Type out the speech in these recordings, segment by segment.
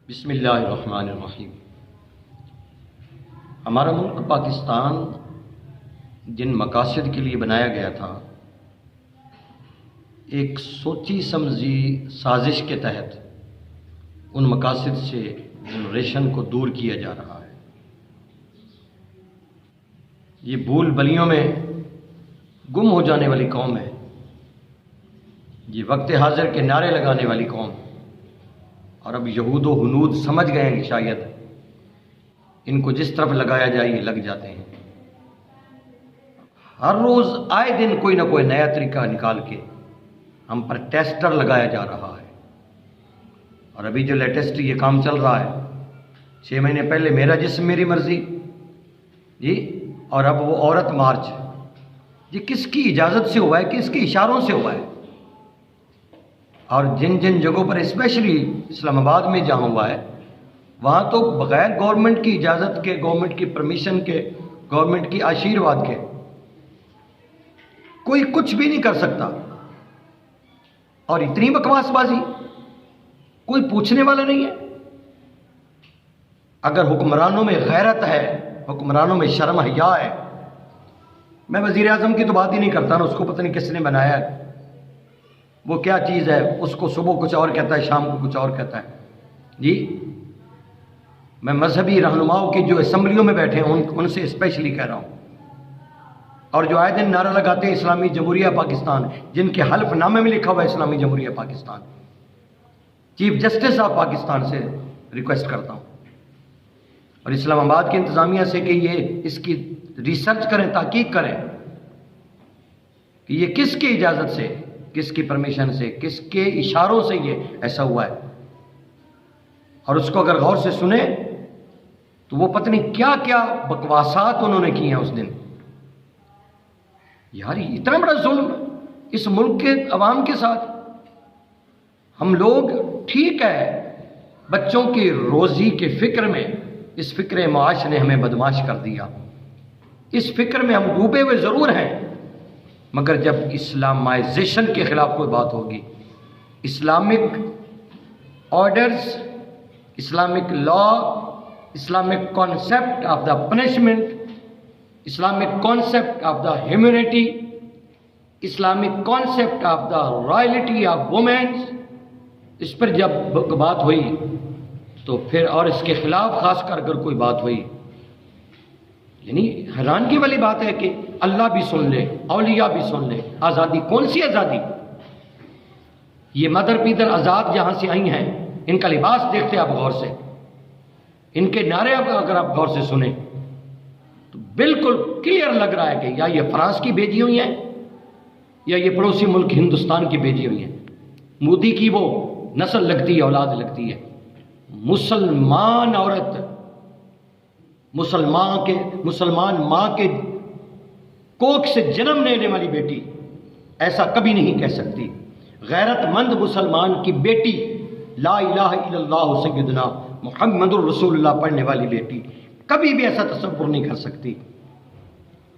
بسم اللہ الرحمن الرحیم۔ ہمارا ملک پاکستان جن مقاصد کے لیے بنایا گیا تھا، ایک سوچی سمجھی سازش کے تحت ان مقاصد سے جنریشن کو دور کیا جا رہا ہے۔ یہ بھول بلیوں میں گم ہو جانے والی قوم ہے، یہ وقت حاضر کے نعرے لگانے والی قوم، اور اب یہود و ہنود سمجھ گئے ہیں کہ شاید ان کو جس طرف لگایا جائے یہ لگ جاتے ہیں۔ ہر روز آئے دن کوئی نہ کوئی نیا طریقہ نکال کے ہم پر ٹیسٹر لگایا جا رہا ہے، اور ابھی جو لیٹسٹ یہ کام چل رہا ہے، 6 مہینے پہلے میرا جسم میری مرضی جی، اور اب وہ عورت مارچ، یہ کس کی اجازت سے ہوا ہے، کس کے اشاروں سے ہوا ہے؟ اور جن جن جگہوں پر اسپیشلی اسلام آباد میں جہاں ہوا ہے، وہاں تو بغیر گورنمنٹ کی اجازت کے، گورنمنٹ کی پرمیشن کے، گورنمنٹ کی آشیرواد کے کوئی کچھ بھی نہیں کر سکتا، اور اتنی بکواس بازی، کوئی پوچھنے والا نہیں ہے۔ اگر حکمرانوں میں غیرت ہے، حکمرانوں میں شرم حیا ہے، میں وزیر اعظم کی تو بات ہی نہیں کرتا نا، اس کو پتہ نہیں کس نے بنایا ہے، وہ کیا چیز ہے، اس کو صبح کچھ اور کہتا ہے، شام کو کچھ اور کہتا ہے جی۔ میں مذہبی رہنماؤں کی جو اسمبلیوں میں بیٹھے ہیں ان سے اسپیشلی کہہ رہا ہوں، اور جو آئے دن نعرہ لگاتے ہیں اسلامی جمہوریہ پاکستان، جن کے حلف نامے میں لکھا ہوا ہے اسلامی جمہوریہ Pakistan, chief justice of Pakistan سے ریکویسٹ کرتا ہوں، اور اسلام آباد کی انتظامیہ سے کہ یہ اس کی ریسرچ کریں، تحقیق کریں کہ یہ کس کی اجازت سے، کس کی پرمیشن سے، کس کے اشاروں سے یہ ایسا ہوا ہے، اور اس کو اگر غور سے سنیں تو وہ پتہ نہیں کیا کیا بکواسات انہوں نے کی ہیں اس دن۔ یار اتنا بڑا ظلم اس ملک کے عوام کے ساتھ۔ ہم لوگ ٹھیک ہے، بچوں کی روزی کے فکر میں، اس فکر معاش نے ہمیں بدماش کر دیا، اس فکر میں ہم ڈوبے ہوئے ضرور ہیں، مگر جب اسلامائزیشن کے خلاف کوئی بات ہوگی، Islamic orders, Islamic law, Islamic concept of the punishment, Islamic concept of the humanity, Islamic concept of the royalty of womens, اس پر جب بات ہوئی تو پھر، اور اس کے خلاف خاص کر اگر کوئی بات ہوئی، یعنی حیرانگی والی بات ہے کہ اللہ بھی سن لے، اولیاء بھی سن لے۔ آزادی کون سی آزادی؟ یہ مدر پیدر آزاد جہاں سے آئی ہیں، ان کا لباس دیکھتے آپ غور سے، ان کے نعرے اگر آپ غور سے سنیں تو بالکل کلیئر لگ رہا ہے کہ یا یہ فرانس کی بھیجی ہوئی ہیں یا یہ پڑوسی ملک ہندوستان کی بھیجی ہوئی ہیں۔ مودی کی وہ نسل لگتی ہے، اولاد لگتی ہے، مسلمان عورت، مسلمان ماں کے کوکھ سے جنم لینے والی بیٹی ایسا کبھی نہیں کہہ سکتی۔ غیرت مند مسلمان کی بیٹی، لا الہ الا اللہ سیدنا محمد الرسول اللہ پڑھنے والی بیٹی کبھی بھی ایسا تصور نہیں کر سکتی،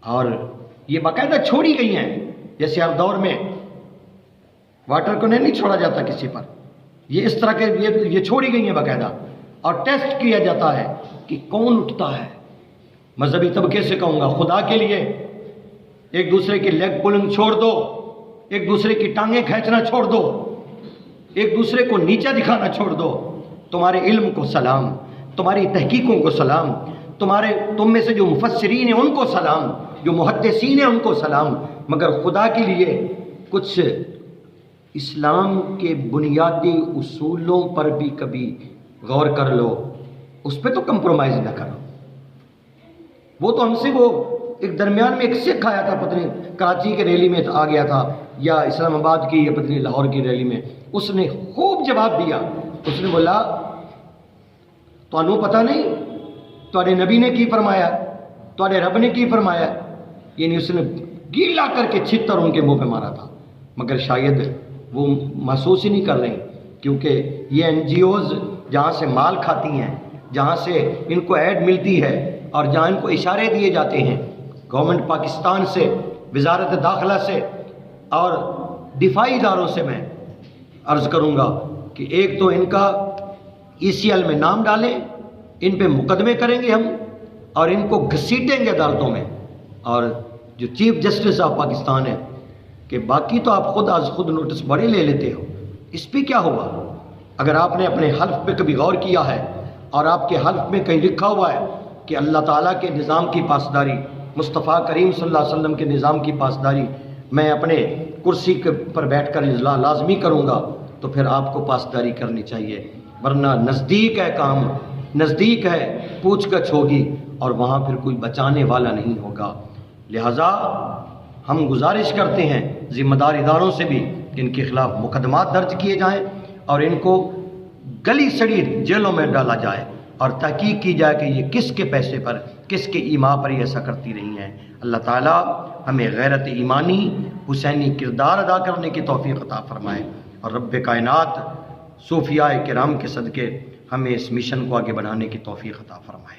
اور یہ باقاعدہ چھوڑی گئی ہیں، جیسے ہر دور میں واٹر کو نہیں چھوڑا جاتا کسی پر، یہ اس طرح کے یہ چھوڑی گئی ہیں باقاعدہ، اور ٹیسٹ کیا جاتا ہے کہ کون اٹھتا ہے۔ مذہبی طبقے سے کہوں گا، خدا کے لیے ایک دوسرے کی لیگ پولنگ چھوڑ دو، ایک دوسرے کی ٹانگیں کھینچنا چھوڑ دو، ایک دوسرے کو نیچا دکھانا چھوڑ دو۔ تمہارے علم کو سلام، تمہاری تحقیقوں کو سلام، تم میں سے جو مفسرین ہیں ان کو سلام، جو محدثین ہیں ان کو سلام، مگر خدا کے لیے کچھ اسلام کے بنیادی اصولوں پر بھی کبھی غور کر لو، اس پہ تو کمپرومائز نہ کرو۔ وہ تو ہم سے وہ ایک درمیان میں ایک سکھ آیا تھا، پتہ نہیں کراچی کے ریلی میں آ گیا تھا یا اسلام آباد کی یا پتہ نہیں لاہور کی ریلی میں، اس نے خوب جواب دیا، اس نے بولا تانوں پتہ نہیں تواڈے نبی نے کی فرمایا، تواڈے رب نے کی فرمایا، یعنی اس نے گیلا کر کے چھتر ان کے منہ پہ مارا تھا، مگر شاید وہ محسوس ہی نہیں کر رہی، کیونکہ یہ NGOز جہاں سے مال کھاتی ہیں، جہاں سے ان کو ایڈ ملتی ہے اور جہاں ان کو اشارے دیے جاتے ہیں گورنمنٹ پاکستان سے، وزارت داخلہ سے اور دفاعی اداروں سے، میں عرض کروں گا کہ ایک تو ان کا ECL میں نام ڈالیں، ان پہ مقدمے کریں گے ہم اور ان کو گھسیٹیں گے عدالتوں میں. اور جو چیف جسٹس آف پاکستان ہے کہ باقی تو آپ خود از خود نوٹس بڑے لے لیتے ہو، اس پہ کیا ہوا؟ اگر آپ نے اپنے حلف پہ کبھی غور کیا ہے اور آپ کے حلف میں کہیں لکھا ہوا ہے کہ اللہ تعالیٰ کے نظام کی پاسداری، مصطفیٰ کریم صلی اللہ علیہ وسلم کے نظام کی پاسداری میں اپنے کرسی پر بیٹھ کر لازمی کروں گا، تو پھر آپ کو پاسداری کرنی چاہیے. ورنہ نزدیک ہے کام، نزدیک ہے پوچھ گچھ ہوگی اور وہاں پھر کوئی بچانے والا نہیں ہوگا. لہٰذا ہم گزارش کرتے ہیں ذمہ دار اداروں سے بھی کہ ان کے خلاف مقدمات درج کیے جائیں اور ان کو گلی سڑی جیلوں میں ڈالا جائے اور تحقیق کی جائے کہ یہ کس کے پیسے پر، کس کے ایما پر یہ ایسا کرتی رہی ہیں. اللہ تعالیٰ ہمیں غیرت ایمانی حسینی کردار ادا کرنے کی توفیق عطا فرمائے اور رب کائنات صوفیاء کرام کے صدقے ہمیں اس مشن کو آگے بڑھانے کی توفیق عطا فرمائے.